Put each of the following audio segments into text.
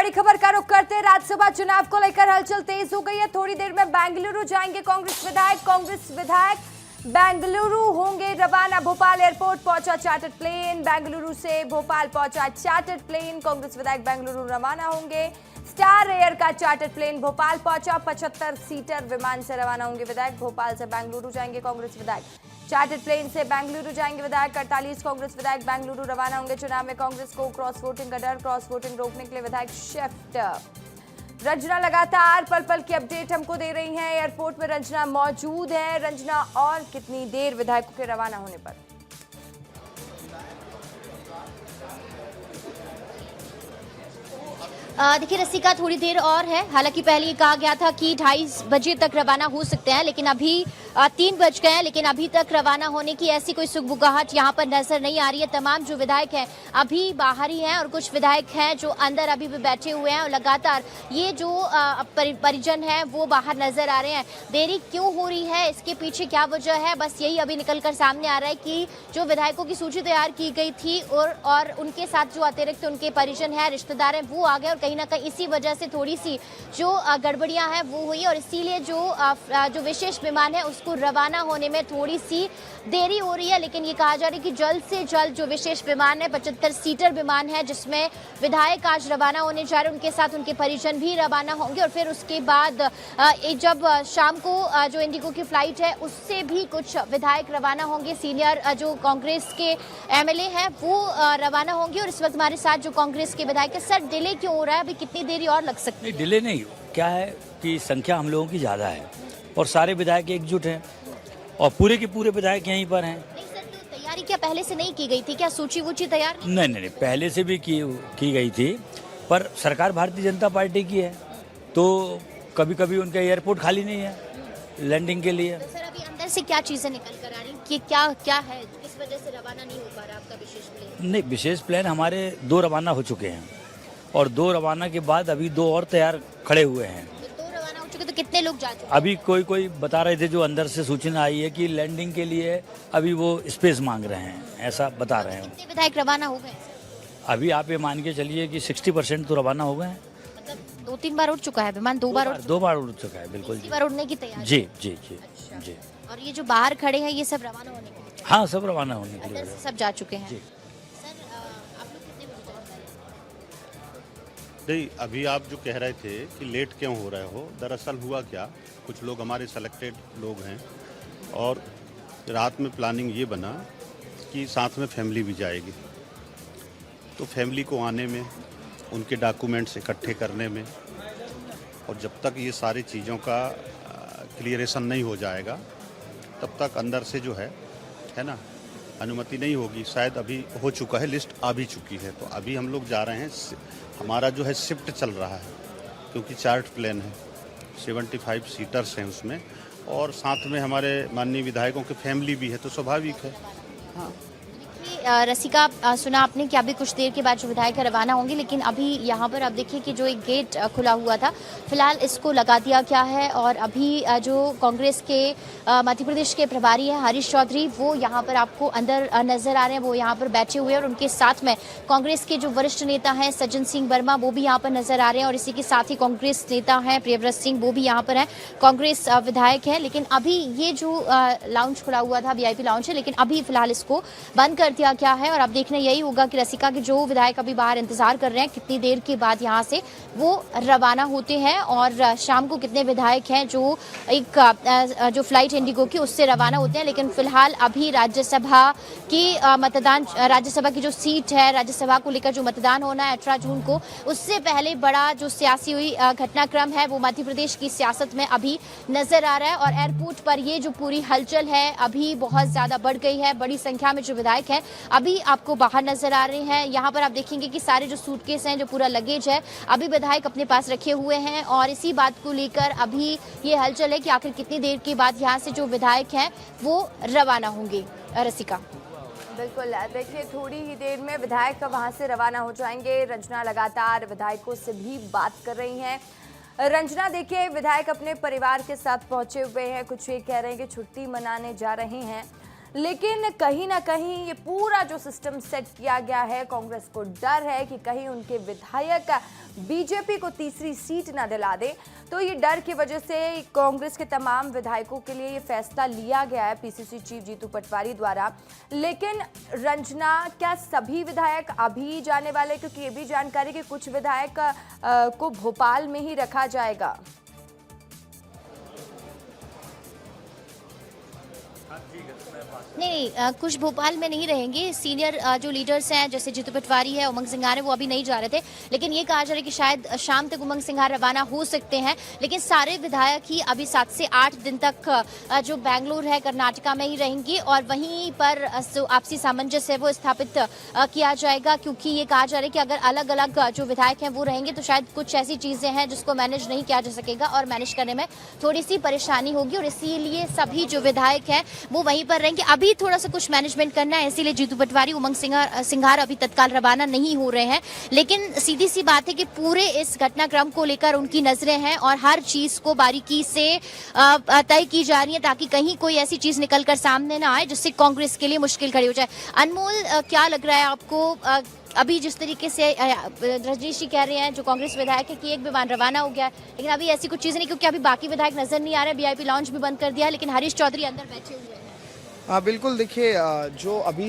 बड़ी खबर का रुख करते हैं। राज्यसभा चुनाव को लेकर हलचल तेज हो गई है। थोड़ी देर में बेंगलुरु जाएंगे कांग्रेस विधायक बेंगलुरु होंगे रवाना। भोपाल एयरपोर्ट पहुंचा चार्टर्ड प्लेन। बेंगलुरु से भोपाल पहुंचा चार्टर्ड प्लेन। कांग्रेस विधायक बेंगलुरु रवाना होंगे। स्टार एयर का चार्टर्ड प्लेन भोपाल पहुंचा। 75 सीटर विमान से रवाना होंगे विधायक। भोपाल से बेंगलुरु जाएंगे कांग्रेस विधायक। चार्टर्ड प्लेन से बेंगलुरु जाएंगे विधायक। 48 कांग्रेस विधायक बेंगलुरु रवाना होंगे। चुनाव में कांग्रेस को क्रॉस वोटिंग का डर, क्रॉस वोटिंग रोकने के लिए विधायक शिफ्ट। रंजना लगातार पल पल की अपडेट हमको दे रही हैं। एयरपोर्ट में रंजना मौजूद है। रंजना, और कितनी देर विधायकों के रवाना होने पर? देखिए रसिका, थोड़ी देर और है। हालांकि पहले ये कहा गया था कि 2:30 बजे तक रवाना हो सकते हैं, लेकिन अभी 3 बज गए हैं, लेकिन अभी तक रवाना होने की ऐसी कोई सुगबुगाहट यहाँ पर नजर नहीं आ रही है। तमाम जो विधायक हैं अभी बाहर ही हैं और कुछ विधायक हैं जो अंदर अभी भी बैठे हुए हैं और लगातार ये जो परिजन है वो बाहर नजर आ रहे हैं। देरी क्यों हो रही है, इसके पीछे क्या वजह है, बस यही अभी निकल कर सामने आ रहा है कि जो विधायकों की सूची तैयार की गई थी और उनके साथ जो अतिरिक्त उनके परिजन हैं, रिश्तेदार हैं, वो आ गए और कहीं ना कहीं इसी वजह से थोड़ी सी जो गड़बड़ियां हैं वो हुई और इसीलिए जो विशेष विमान है उसको रवाना होने में थोड़ी सी देरी हो रही है। लेकिन ये कहा जा रहा है कि जल्द से जल्द जो विशेष विमान है, 75 सीटर विमान है, जिसमें विधायक आज रवाना होने जा रहे हैं, उनके साथ उनके परिजन भी रवाना होंगे और फिर उसके बाद जब शाम को जो इंडिगो की फ्लाइट है उससे भी कुछ विधायक रवाना होंगे। सीनियर जो कांग्रेस के एमएलए हैं वो रवाना होंगे। और इस वक्त हमारे साथ जो कांग्रेस के विधायक है, सर डिले क्यों हो रहा है, अभी कितनी देरी और लग सकती है? डिले नहीं, क्या है कि संख्या हम लोगों की ज़्यादा है और सारे विधायक एकजुट हैं और पूरे के पूरे विधायक यहीं पर हैं। नहीं सर, तो तैयारी क्या पहले से नहीं की गई थी? क्या सूची वूची तैयार नहीं, पहले से भी की गई थी, पर सरकार भारतीय जनता पार्टी की है तो कभी कभी उनका एयरपोर्ट खाली नहीं है लैंडिंग के लिए। तो सर अभी अंदर से क्या चीजें निकल कर आ रही कि क्या है, किस वजह से रवाना नहीं हो पा रहा आपका विशेष प्लान? नहीं, विशेष प्लान हमारे 2 रवाना हो चुके हैं और 2 रवाना के बाद अभी 2 और तैयार खड़े हुए हैं। तो 2 रवाना हो चुके, तो कितने लोग जा चुके? अभी कोई बता रहे थे, जो अंदर से सूचना आई है कि लैंडिंग के लिए अभी वो स्पेस मांग रहे हैं, ऐसा बता रहे हैं। कितने विधायक रवाना हो गए? अभी आप ये मान के चलिए कि 60% तो रवाना हो गए हैं। मतलब 2-3 बार उड़ चुका है विमान? 2 बार? 2 बार उड़ चुका है, बिल्कुल जी। बार उड़ने की तैयारी? जी। अच्छा। जी। और ये जो बाहर खड़े हैं ये सब रवाना होने के लिए? हाँ, सब रवाना होने के लिए अंदर से सब जा चुके हैं। जी। सर आप लोग कितने बजे तक? नहीं, अभी आप जो कह रहे थे कि लेट क्यों हो रहे हो, दरअसल हुआ क्या, कुछ लोग हमारे सेलेक्टेड लोग हैं और रात में प्लानिंग ये बना कि साथ में फैमिली भी जाएगी, तो फैमिली को आने में, उनके डॉक्यूमेंट्स इकट्ठे करने में, और जब तक ये सारी चीज़ों का क्लियरेशन नहीं हो जाएगा तब तक अंदर से जो है ना, अनुमति नहीं होगी। शायद अभी हो चुका है, लिस्ट आ भी चुकी है, तो अभी हम लोग जा रहे हैं। हमारा जो है शिफ्ट चल रहा है क्योंकि चार्ट प्लेन है, 75 सीटर्स हैं उसमें, और साथ में हमारे माननीय विधायकों की फैमिली भी है, तो स्वाभाविक है। हाँ, रसिका, सुना आपने कि अभी कुछ देर के बाद जो विधायक रवाना होंगे, लेकिन अभी यहाँ पर आप देखिए कि जो एक गेट खुला हुआ था, फिलहाल इसको लगा दिया गया है और अभी जो कांग्रेस के मध्य प्रदेश के प्रभारी हैं हरीश चौधरी, वो यहाँ पर आपको अंदर नजर आ रहे हैं। वो यहाँ पर बैठे हुए हैं और उनके साथ में कांग्रेस के जो वरिष्ठ नेता हैं सज्जन सिंह वर्मा, वो भी यहाँ पर नजर आ रहे हैं और इसी के साथ ही कांग्रेस नेता हैं प्रियव्रत सिंह, वो भी यहाँ पर हैं, कांग्रेस विधायक हैं। लेकिन अभी ये जो लाउंज खुला हुआ था, VIP लाउंज है, लेकिन अभी फिलहाल इसको बंद कर दिया क्या है। और अब देखना यही होगा कि रसिका के जो विधायक अभी बाहर इंतजार कर रहे हैं, कितनी देर के बाद यहाँ से वो रवाना होते हैं और शाम को कितने विधायक हैं जो एक जो फ्लाइट इंडिगो की उससे रवाना होते हैं। लेकिन फिलहाल अभी राज्यसभा की मतदान, राज्यसभा की जो सीट है, राज्यसभा को लेकर जो मतदान होना है 18 जून को, उससे पहले बड़ा जो सियासी हुई घटनाक्रम है वो मध्य प्रदेश की सियासत में अभी नजर आ रहा है। और एयरपोर्ट पर ये जो पूरी हलचल है अभी बहुत ज्यादा बढ़ गई है। बड़ी संख्या में जो विधायक हैं अभी आपको बाहर नजर आ रहे हैं। यहाँ पर आप देखेंगे कि सारे जो सूटकेस हैं, जो पूरा लगेज है, अभी विधायक अपने पास रखे हुए हैं और इसी बात को लेकर अभी ये हलचल है कि आखिर कितनी देर के बाद यहाँ से जो विधायक हैं वो रवाना होंगे। रसिका, बिल्कुल, देखिए थोड़ी ही देर में विधायक वहां से रवाना हो जाएंगे। रंजना लगातार विधायकों से भी बात कर रही हैं। रंजना, देखिए विधायक अपने परिवार के साथ पहुंचे हुए हैं, कुछ ये कह रहे हैं कि छुट्टी मनाने जा रहे हैं, लेकिन कहीं ना कहीं ये पूरा जो सिस्टम सेट किया गया है, कांग्रेस को डर है कि कहीं उनके विधायक बीजेपी को तीसरी सीट ना दिला दे। तो ये डर की वजह से कांग्रेस के तमाम विधायकों के लिए ये फैसला लिया गया है पीसीसी चीफ जीतू पटवारी द्वारा। लेकिन रंजना, क्या सभी विधायक अभी जाने वाले, क्योंकि ये भी जानकारी कि कुछ विधायक को भोपाल में ही रखा जाएगा। नहीं, कुछ भोपाल में नहीं रहेंगे। सीनियर जो लीडर्स हैं जैसे जीतू पटवारी है, उमंग सिंघार है, वो अभी नहीं जा रहे थे, लेकिन ये कहा जा रहा है कि शायद शाम तक उमंग सिंघार रवाना हो सकते हैं। लेकिन सारे विधायक ही अभी 7 से 8 दिन तक जो बेंगलुरु है कर्नाटका में ही रहेंगे और वहीं पर जो आपसी सामंजस्य है वो स्थापित किया जाएगा, क्योंकि ये कहा जा रहा है कि अगर अलग अलग जो विधायक हैं वो रहेंगे तो शायद कुछ ऐसी चीजें हैं जिसको मैनेज नहीं किया जा सकेगा और मैनेज करने में थोड़ी सी परेशानी होगी, और इसीलिए सभी जो विधायक हैं वो वहीं पर रहेंगे। अभी थोड़ा सा कुछ मैनेजमेंट करना है, इसीलिए जीतू पटवारी, उमंग सिंघार अभी तत्काल रवाना नहीं हो रहे हैं। लेकिन सीधी सी बात है कि पूरे इस घटनाक्रम को लेकर उनकी नजरें हैं और हर चीज को बारीकी से तय की जा रही है ताकि कहीं कोई ऐसी चीज निकलकर सामने ना आए जिससे कांग्रेस के लिए मुश्किल खड़ी हो जाए। अनमोल, क्या लग रहा है आपको अभी जिस तरीके से रजनीश जी कह रहे हैं जो कांग्रेस विधायक है कि एक विमान रवाना हो गया है, लेकिन अभी ऐसी कुछ चीजें नहीं, क्योंकि अभी बाकी विधायक नजर नहीं आ रहे, वीआईपी लॉन्च भी बंद कर दिया है, लेकिन हरीश चौधरी अंदर बैठे हुए हैं। हाँ बिल्कुल, देखिए जो अभी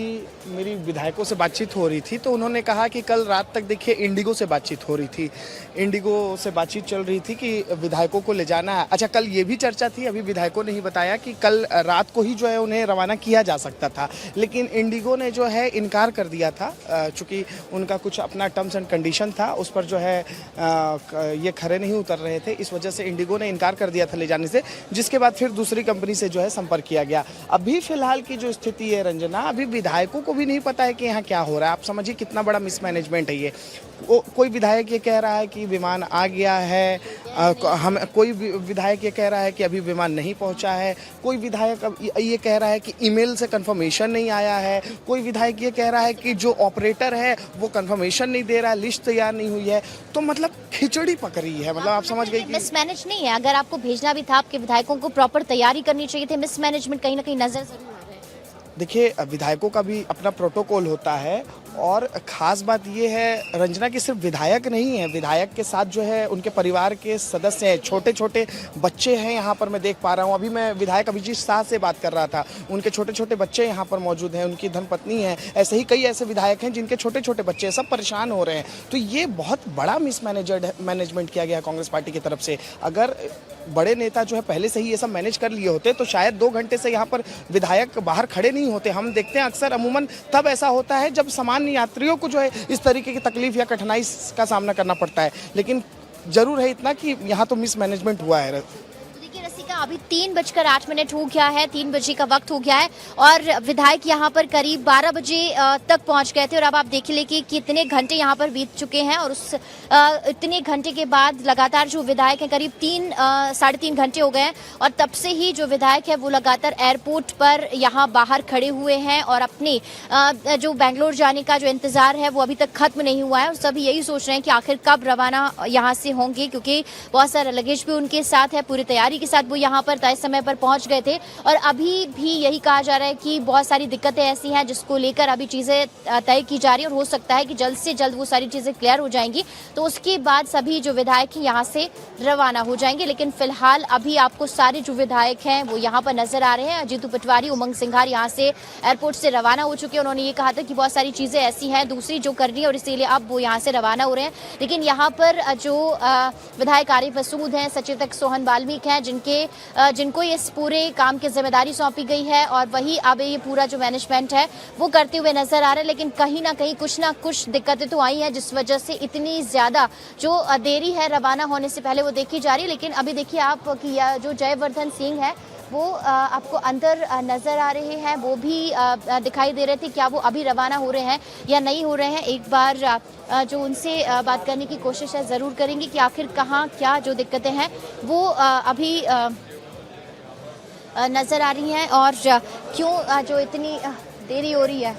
मेरी विधायकों से बातचीत हो रही थी तो उन्होंने कहा कि कल रात तक देखिए इंडिगो से बातचीत हो रही थी, इंडिगो से बातचीत चल रही थी कि विधायकों को ले जाना है। अच्छा, कल ये भी चर्चा थी, अभी विधायकों ने ही बताया कि कल रात को ही जो है उन्हें रवाना किया जा सकता था, लेकिन इंडिगो ने जो है इनकार कर दिया था, चूँकि उनका कुछ अपना टर्म्स एंड कंडीशन था, उस पर जो है ये खरे नहीं उतर रहे थे, इस वजह से इंडिगो ने इनकार कर दिया था ले जाने से, जिसके बाद फिर दूसरी कंपनी से जो है संपर्क किया गया। अभी फिलहाल की जो स्थिति है रंजना, अभी विधायकों को भी नहीं पता है कि यहाँ क्या हो रहा है। आप समझिए कितना बड़ा मिसमैनेजमेंट है ये। कोई विधायक ये कह रहा है कि विमान आ गया है, कोई विधायक ये कह रहा है कि अभी विमान नहीं पहुंचा है, कोई विधायक ये कह रहा है कि ईमेल से कंफर्मेशन नहीं आया है, कोई विधायक ये कह रहा है कि जो ऑपरेटर है वो कंफर्मेशन नहीं दे रहा है, लिस्ट तैयार नहीं हुई है। तो मतलब खिचड़ी पक रही है, मतलब आप समझ गई कि मिसमैनेज नहीं है। अगर आपको भेजना भी था, आपके विधायकों को प्रॉपर तैयारी करनी चाहिए थी, मिसमैनेजमेंट कहीं ना कहीं नजर जरूर आ रहा है। देखिए, विधायकों का भी अपना प्रोटोकॉल होता है और ख़ास बात ये है रंजना की सिर्फ विधायक नहीं है, विधायक के साथ जो है उनके परिवार के सदस्य हैं, छोटे छोटे बच्चे हैं। यहाँ पर मैं देख पा रहा हूँ, अभी मैं विधायक अभिजीत शाह से बात कर रहा था, उनके छोटे छोटे बच्चे यहाँ पर मौजूद हैं, उनकी धर्मपत्नी है, ऐसे ही कई ऐसे विधायक हैं जिनके छोटे छोटे बच्चे हैं, सब परेशान हो रहे हैं। तो ये बहुत बड़ा मैनेजमेंट किया गया कांग्रेस पार्टी की तरफ से। अगर बड़े नेता जो है पहले से ही ये सब मैनेज कर लिए होते तो शायद 2 घंटे से यहाँ पर विधायक बाहर खड़े नहीं होते। हम देखते हैं अक्सर अमूमन तब ऐसा होता है जब सामान्य यात्रियों को जो है इस तरीके की तकलीफ या कठिनाई का सामना करना पड़ता है, लेकिन जरूर है इतना कि यहाँ तो मिसमैनेजमेंट हुआ है। अभी 3:08 हो गया है, 3 बजे का वक्त हो गया है और विधायक यहाँ पर करीब 12 बजे तक पहुँच गए थे और अब आप देख ले कि कितने घंटे यहाँ पर बीत चुके हैं और उस इतने घंटे के बाद लगातार जो विधायक हैं करीब 3-3.5 घंटे हो गए हैं और तब से ही जो विधायक है वो लगातार एयरपोर्ट पर यहाँ बाहर खड़े हुए हैं और अपने जो बेंगलोर जाने का जो इंतजार है वो अभी तक खत्म नहीं हुआ है और सभी यही सोच रहे हैं कि आखिर कब रवाना यहाँ से होंगे, क्योंकि बहुत सारा लगेज भी उनके साथ है, पूरी तैयारी के साथ वो यहाँ पर तय समय पर पहुंच गए थे और अभी भी यही कहा जा रहा है कि बहुत सारी दिक्कतें ऐसी हैं जिसको लेकर अभी चीजें तय की जा रही है और हो सकता है कि जल्द से जल्द वो सारी चीजें क्लियर हो जाएंगी तो उसके बाद सभी जो विधायक हैं यहाँ से रवाना हो जाएंगे। लेकिन फिलहाल अभी आपको सारे जो विधायक हैं वो यहाँ पर नजर आ रहे हैं। जीतू पटवारी, उमंग सिंघार यहाँ से एयरपोर्ट से रवाना हो चुके हैं। उन्होंने ये कहा था कि बहुत सारी चीजें ऐसी हैं दूसरी जो करनी है और इसीलिए अब वो यहाँ से रवाना हो रहे हैं। लेकिन यहाँ पर जो विधायक आरिफ मसूद हैं, सचेतक सोहन वाल्मीकि हैं, जिनको इस पूरे काम की जिम्मेदारी सौंपी गई है और वही अब ये पूरा जो मैनेजमेंट है वो करते हुए नजर आ रहे हैं। लेकिन कहीं ना कहीं कुछ ना कुछ दिक्कतें तो आई हैं जिस वजह से इतनी ज्यादा जो देरी है रवाना होने से पहले वो देखी जा रही है। लेकिन अभी देखिए आप कि जो जयवर्धन सिंह है वो आपको अंदर नजर आ रहे हैं, वो भी दिखाई दे रहे थे। क्या वो अभी रवाना हो रहे हैं या नहीं हो रहे हैं, एक बार जो उनसे बात करने की कोशिश है ज़रूर करेंगे कि आखिर कहाँ क्या जो दिक्कतें हैं वो अभी नज़र आ रही हैं और क्यों जो इतनी देरी हो रही है।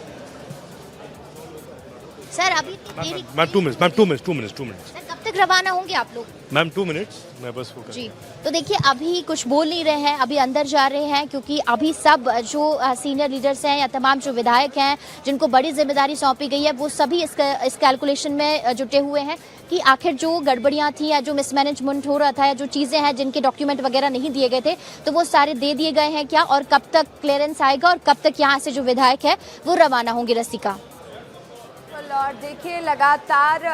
सर अभी देरी मैम 2 मिनट्स सर, कब तक रवाना होंगे आप लोग? मैम 2 मिनट्स मैं बस वो जी, तो देखिए अभी कुछ बोल नहीं रहे हैं, अभी अंदर जा रहे हैं क्योंकि अभी सब जो सीनियर लीडर्स हैं या तमाम जो विधायक हैं जिनको बड़ी जिम्मेदारी सौंपी गई है वो सभी इस कैलकुलेशन में जुटे हुए हैं कि आखिर जो गड़बड़ियां थी या जो मिसमैनेजमेंट हो रहा था या जो चीज़ें हैं जिनके डॉक्यूमेंट वगैरह नहीं दिए गए थे तो वो सारे दे दिए गए हैं क्या, और कब तक क्लियरेंस आएगा और कब तक यहाँ से जो विधायक है वो रवाना होंगे। रसिका और देखिए लगातार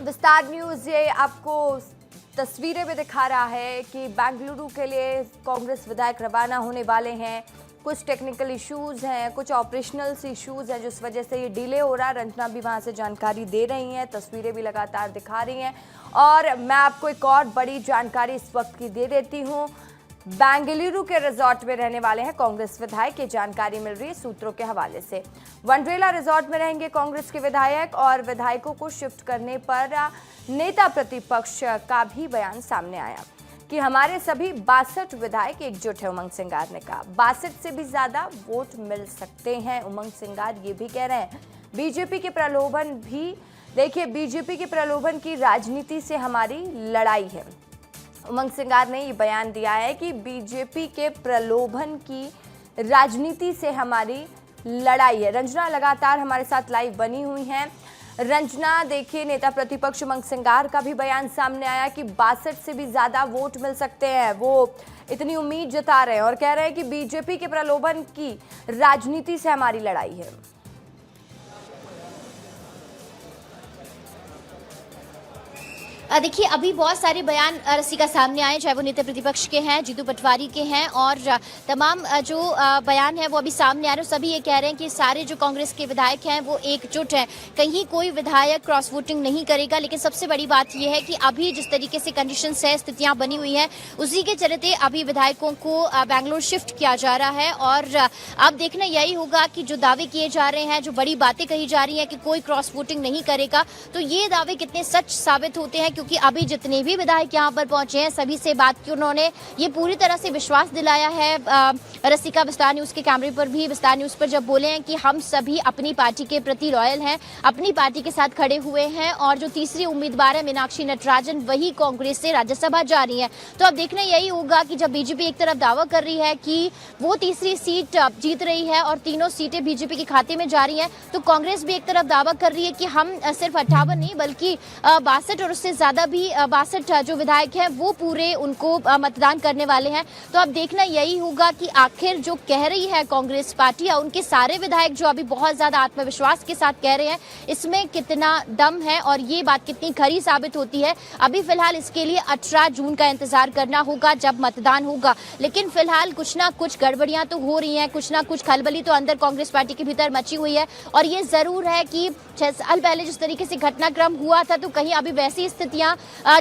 विस्तार न्यूज़ ये आपको तस्वीरें भी दिखा रहा है कि बेंगलुरु के लिए कांग्रेस विधायक रवाना होने वाले हैं। कुछ टेक्निकल इश्यूज हैं, कुछ ऑपरेशनल इश्यूज हैं जिस वजह से ये डिले हो रहा है। रंजना भी वहाँ से जानकारी दे रही हैं, तस्वीरें भी लगातार दिखा रही हैं। और मैं आपको एक और बड़ी जानकारी इस वक्त की दे देती हूँ। बेंगलुरु के रिजॉर्ट में रहने वाले हैं कांग्रेस विधायक, ये जानकारी मिल रही है सूत्रों के हवाले से। वंडरेला रिजॉर्ट में रहेंगे कांग्रेस के विधायक और विधायकों को शिफ्ट करने पर नेता प्रतिपक्ष का भी बयान सामने आया कि हमारे सभी 62 विधायक एकजुट है। उमंग सिंगार ने कहा 62 से भी ज्यादा वोट मिल सकते हैं। उमंग सिंगार ये भी कह रहे हैं बीजेपी के प्रलोभन भी, देखिए बीजेपी के प्रलोभन की राजनीति से हमारी लड़ाई है। उमंग सिंगार ने ये बयान दिया है कि बीजेपी के प्रलोभन की राजनीति से हमारी लड़ाई है। रंजना लगातार हमारे साथ लाइव बनी हुई हैं। रंजना देखिए नेता प्रतिपक्ष उमंग सिंगार का भी बयान सामने आया कि 62 से भी ज्यादा वोट मिल सकते हैं। वो इतनी उम्मीद जता रहे हैं और कह रहे हैं कि बीजेपी के प्रलोभन की राजनीति से हमारी लड़ाई है। देखिए अभी बहुत सारे बयान रसिका सामने आए, चाहे वो नेता प्रतिपक्ष के हैं, जीतू पटवारी के हैं और तमाम जो बयान है वो अभी सामने आ रहे हैं। सभी ये कह रहे हैं कि सारे जो कांग्रेस के विधायक हैं वो एकजुट हैं, कहीं कोई विधायक क्रॉस वोटिंग नहीं करेगा। लेकिन सबसे बड़ी बात यह है कि अभी जिस तरीके से कंडीशंस है, स्थितियां बनी हुई हैं, उसी के चलते अभी विधायकों को बेंगलोर शिफ्ट किया जा रहा है। और अब देखना यही होगा कि जो दावे किए जा रहे हैं, जो बड़ी बातें कही जा रही हैं कि कोई क्रॉस वोटिंग नहीं करेगा, तो ये दावे कितने सच साबित होते हैं। क्योंकि अभी जितने भी विधायक यहाँ पर पहुंचे हैं सभी से बात की उन्होंने ये पूरी तरह से विश्वास दिलाया है। रसिका विस्तार न्यूज के कैमरे पर भी, विस्तार न्यूज पर जब बोले हैं कि हम सभी अपनी पार्टी के प्रति लॉयल हैं, अपनी पार्टी के साथ खड़े हुए हैं और जो तीसरी उम्मीदवार है मीनाक्षी नटराजन वही कांग्रेस से राज्यसभा जा रही है। तो अब देखना यही होगा कि जब बीजेपी एक तरफ दावा कर रही है कि वो तीसरी सीट जीत रही है और तीनों सीटें बीजेपी के खाते में जा रही है, तो कांग्रेस भी एक तरफ दावा कर रही है कि हम सिर्फ 58 नहीं बल्कि 62 और उससे ज्यादा भी 62 जो विधायक हैं वो पूरे उनको मतदान करने वाले हैं। तो अब देखना यही होगा कि आखिर जो कह रही है कांग्रेस पार्टी या उनके सारे विधायक जो अभी बहुत ज्यादा आत्मविश्वास के साथ कह रहे हैं, इसमें कितना दम है और ये बात कितनी खरी साबित होती है। अभी फिलहाल इसके लिए 18 जून का इंतजार करना होगा जब मतदान होगा। लेकिन फिलहाल कुछ ना कुछ गड़बड़ियां तो हो रही हैं, कुछ ना कुछ खलबली तो अंदर कांग्रेस पार्टी के भीतर मची हुई है। और ये जरूर है कि 6 साल पहले जिस तरीके से घटनाक्रम हुआ था, तो कहीं अभी वैसी स्थितियां,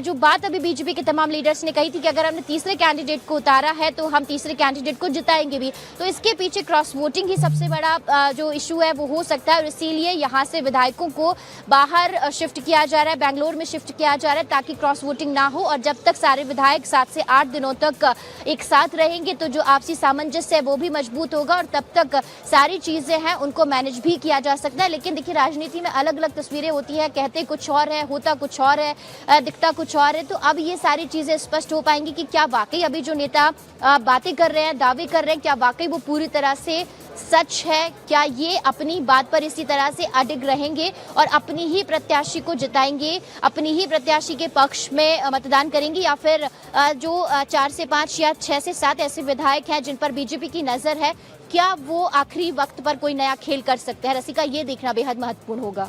जो बात अभी बीजेपी के तमाम लीडर्स ने कही थी कि अगर हमने तीसरे कैंडिडेट को उतारा है तो हम तीसरे कैंडिडेट को जिताएंगे भी, तो इसके पीछे क्रॉस वोटिंग ही सबसे बड़ा जो इशू है वो हो सकता है। और इसीलिए यहाँ से विधायकों को बाहर शिफ्ट किया जा रहा है, बेंगलोर में शिफ्ट किया जा रहा है ताकि क्रॉस वोटिंग ना हो। और जब तक सारे विधायक 7 से 8 दिनों तक एक साथ रहेंगे तो जो आपसी सामंजस्य है वो भी मजबूत होगा और तब तक सारी चीजें हैं उनको मैनेज भी किया जा सकता है। लेकिन देखिए राजनीति में अलग अलग तस्वीरें होती है, कहते कुछ और है, होता कुछ और है, दिखता कुछ और है। तो अब ये सारी चीजें स्पष्ट हो पाएंगी कि क्या वाकई अभी जो नेता बातें कर रहे हैं, दावे कर रहे हैं, क्या वाकई वो पूरी तरह से सच है, क्या ये अपनी बात पर इसी तरह से अडिग रहेंगे और अपनी ही प्रत्याशी को जिताएंगे, अपनी ही प्रत्याशी के पक्ष में मतदान करेंगे, या फिर जो 4 से 5 या 6 से 7 ऐसे विधायक हैं जिन पर बीजेपी की नजर है, क्या वो आखिरी वक्त पर कोई नया खेल कर सकते हैं। रसिका, ये देखना बेहद महत्वपूर्ण होगा।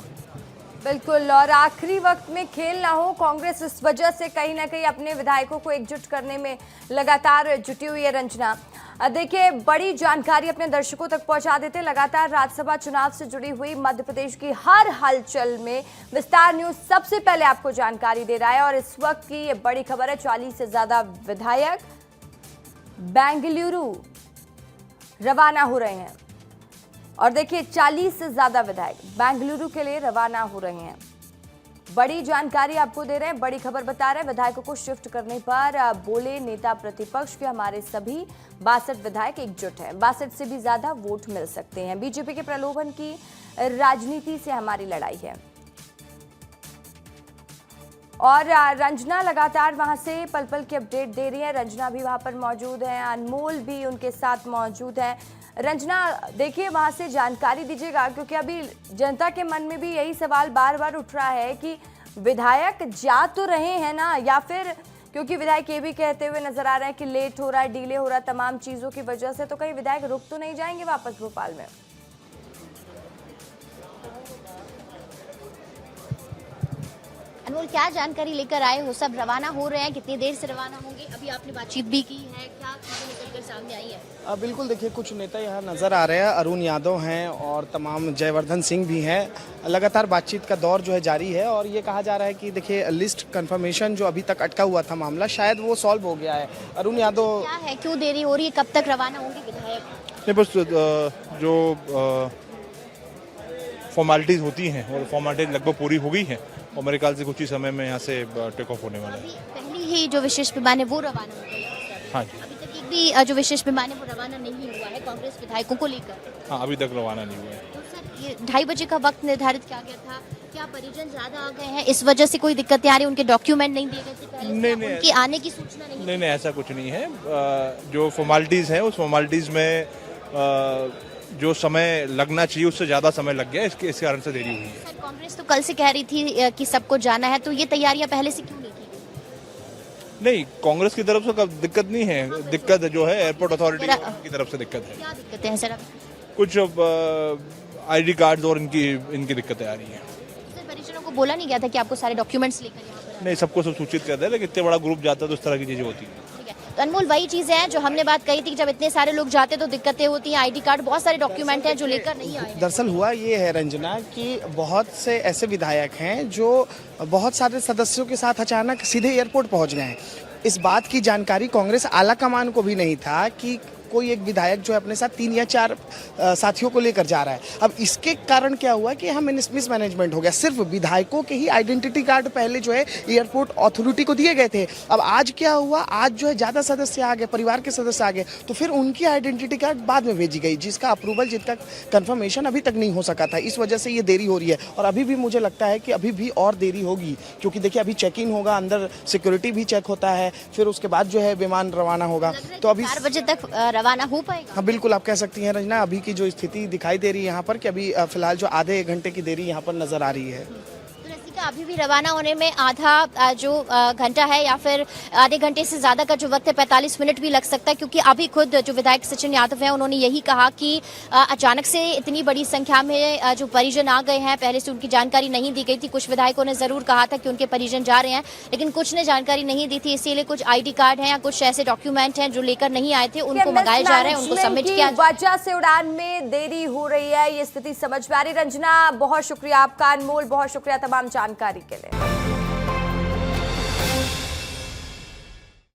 बिल्कुल, और आखिरी वक्त में खेल ना हो, कांग्रेस इस वजह से कहीं ना कहीं अपने विधायकों को एकजुट करने में लगातार जुटी हुई है। रंजना, देखिए बड़ी जानकारी अपने दर्शकों तक पहुंचा देते हैं। लगातार राज्यसभा चुनाव से जुड़ी हुई मध्य प्रदेश की हर हलचल में विस्तार न्यूज सबसे पहले आपको जानकारी दे रहा है। और इस वक्त की ये बड़ी खबर है, 40 से ज्यादा विधायक बेंगलुरु रवाना हो रहे हैं। और देखिए 40 से ज्यादा विधायक बेंगलुरु के लिए रवाना हो रहे हैं। बड़ी जानकारी आपको दे रहे हैं, बड़ी खबर बता रहे हैं। विधायकों को शिफ्ट करने पर बोले नेता प्रतिपक्ष के हमारे सभी 62 विधायक एकजुट हैं, 62 से भी ज्यादा वोट मिल सकते हैं, बीजेपी के प्रलोभन की राजनीति से हमारी लड़ाई है। और रंजना लगातार वहां से पल पल की अपडेट दे रही है। रंजना भी वहां पर मौजूद है, अनमोल भी उनके साथ मौजूद है। रंजना, देखिए वहां से जानकारी दीजिएगा, क्योंकि अभी जनता के मन में भी यही सवाल बार बार उठ रहा है कि विधायक जा तो रहे हैं ना, या फिर क्योंकि विधायक ये भी कहते हुए नजर आ रहे हैं कि लेट हो रहा है, डिले हो रहा है तमाम चीजों की वजह से, तो कहीं विधायक रुक तो नहीं जाएंगे वापस भोपाल में? अनमोल, क्या जानकारी लेकर आए हो? सब रवाना हो रहे हैं, कितनी देर से रवाना होंगे? अभी आपने बातचीत भी की है, क्या चीजें निकल कर सामने आई है? बिल्कुल, देखिए कुछ नेता यहाँ नज़र आ रहे हैं, अरुण यादव हैं और तमाम जयवर्धन सिंह भी हैं। लगातार बातचीत का दौर जो है जारी है और ये कहा जा रहा है कि देखिए लिस्ट कंफर्मेशन जो अभी तक अटका हुआ था मामला, शायद वो सॉल्व हो गया है। अरुण यादव, क्या है, क्यों देरी हो रही है, कब तक रवाना होंगे विधायक? नहीं, बस जो फॉर्मेलिटीज़ होती हैं और फॉर्मेलिटीज लगभग पूरी हो गई हैं और मेरे ख्याल से कुछ ही समय में यहाँ से टेक ऑफ होने वाला है। अभी पहली ही जो विशेष विमान है वो रवाना हो गई है? हाँ जी। अभी तक एक भी जो विशेष विमान है वो रवाना नहीं हुआ है कांग्रेस विधायकों को लेकर? हाँ, अभी तक रवाना नहीं हुआ है। तो सर, ये 2:30 बजे का वक्त निर्धारित किया गया था, क्या परिजन ज्यादा आ गए हैं, इस वजह से कोई दिक्कतें आ रही, उनके डॉक्यूमेंट नहीं दिए गए थे पहले से, नहीं, उनकी आने की सूचना नहीं? नहीं, ऐसा कुछ नहीं है। जो फॉर्मेलिटीज़ हैं उस फॉर्मेलिटीज़ में जो समय लगना चाहिए उससे ज़्यादा समय लग गया, इस कारण से देरी हुई है। सर, कांग्रेस तो कल से कह रही थी कि सबको जाना है, तो ये तैयारियां पहले से क्यों नहीं की गई? नहीं, कांग्रेस की तरफ से दिक्कत नहीं है, दिक्कत जो है एयरपोर्ट अथॉरिटी की तरफ से दिक्कत है। क्या दिक्कतें हैं सर? कुछ ID कार्ड्स और इनकी दिक्कतें आ रही हैं। सर, परिजनों को बोला नहीं गया था कि आपको सारे डॉक्यूमेंट्स लेकर यहाँ पर? नहीं, सबको सब सूचित कर दे, लेकिन इतने बड़ा ग्रुप जाता है तो इस तरह की चीज़ें होती हैं। ठीक है, तो अनमोल, वही चीजें हैं जो हमने बात कही थी कि जब इतने सारे लोग जाते तो दिक्कतें होती हैं, ID कार्ड, बहुत सारे डॉक्यूमेंट हैं जो लेकर नहीं आए हैं। दरअसल हुआ ये है रंजना कि बहुत से ऐसे विधायक हैं जो बहुत सारे सदस्यों के साथ अचानक सीधे एयरपोर्ट पहुंच गए हैं। इस बात की जानकारी कांग्रेस आला कमान को भी नहीं था कि कोई एक विधायक जो है अपने साथ 3 या 4 साथियों को लेकर जा रहा है। अब इसके कारण क्या हुआ कि यहाँ मिसमैनेजमेंट हो गया। सिर्फ विधायकों के ही आइडेंटिटी कार्ड पहले जो है एयरपोर्ट अथॉरिटी को दिए गए थे। अब आज क्या हुआ, आज जो है ज़्यादा सदस्य आ गए, परिवार के सदस्य आ गए, तो फिर उनकी आइडेंटिटी कार्ड बाद में भेजी गई, जिसका अप्रूवल, जिसका कन्फर्मेशन अभी तक नहीं हो सका था। इस वजह से ये देरी हो रही है और अभी भी मुझे लगता है कि अभी भी और देरी होगी, क्योंकि देखिए अभी चेक इन होगा, अंदर सिक्योरिटी भी चेक होता है, फिर उसके बाद जो है विमान रवाना होगा। तो अभी 4 बजे तक रवाना हो पाएगा? हाँ, बिल्कुल आप कह सकती हैं रंजना, अभी की जो स्थिति दिखाई दे रही है यहाँ पर कि अभी फिलहाल जो आधे 1 घंटे की देरी यहाँ पर नजर आ रही है। तो रसिका, अभी भी रवाना होने में आधा जो घंटा है या फिर आधे घंटे से ज़्यादा का जो वक्त है, 45 मिनट भी लग सकता है, क्योंकि अभी खुद जो विधायक सचिन यादव हैं उन्होंने यही कहा कि अचानक से इतनी बड़ी संख्या में जो परिजन आ गए हैं, पहले से उनकी जानकारी नहीं दी गई थी। कुछ विधायकों ने ज़रूर कहा था कि उनके परिजन जा रहे हैं, लेकिन कुछ ने जानकारी नहीं दी थी, इसीलिए कुछ ID कार्ड हैं या कुछ ऐसे डॉक्यूमेंट हैं जो लेकर नहीं आए थे, उनको मंगाए जा रहे हैं, उनको सबमिट किया। वजह से उड़ान में देरी हो रही है, ये स्थिति समझ में आ रही। रंजना, बहुत शुक्रिया आपका। अनमोल, बहुत शुक्रिया तमाम जानकारी के लिए।